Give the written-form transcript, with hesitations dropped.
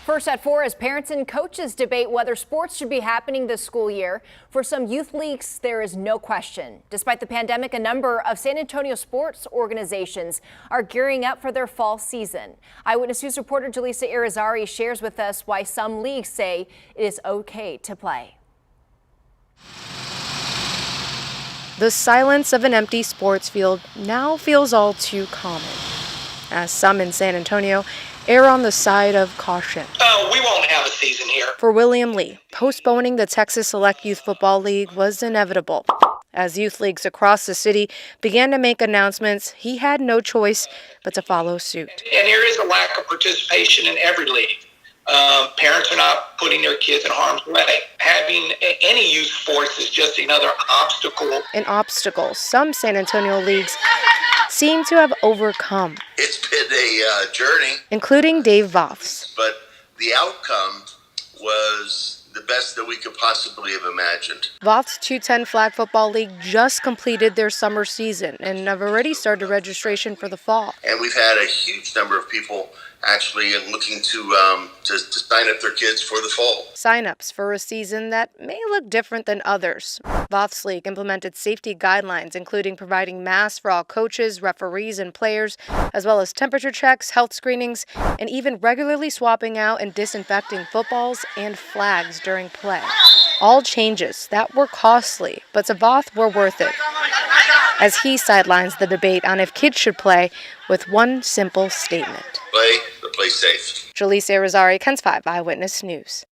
First at 4, as parents and coaches debate whether sports should be happening this school year. For some youth leagues, there is no question. Despite the pandemic, a number of San Antonio sports organizations are gearing up for their fall season. Eyewitness News reporter Jaleesa Irizarry shares with us why some leagues say it is okay to play. The silence of an empty sports field now feels all too common, as some in San Antonio err on the side of caution. We won't have a season here. For William Lee, postponing the Texas Select Youth Football League was inevitable. As youth leagues across the city began to make announcements, he had no choice but to follow suit. And there is a lack of participation in every league. Parents are not putting their kids in harm's way. Having any youth sports is just another obstacle. An obstacle some San Antonio leagues seem to have overcome. It's been a journey, including Dave Voth's. But the outcome was the best that we could possibly have imagined. Voth's 210 Flag Football League just completed their summer season and have already started registration for the fall. And we've had a huge number of people actually looking to sign up their kids for the fall. Sign-ups for a season that may look different than others. Voth's League implemented safety guidelines, including providing masks for all coaches, referees, and players, as well as temperature checks, health screenings, and even regularly swapping out and disinfecting footballs and flags during play. All changes that were costly, but to Voth were worth it, as he sidelines the debate on if kids should play with one simple statement. Play, but play safe. Jaleesa Irizarry, KENS 5 Eyewitness News.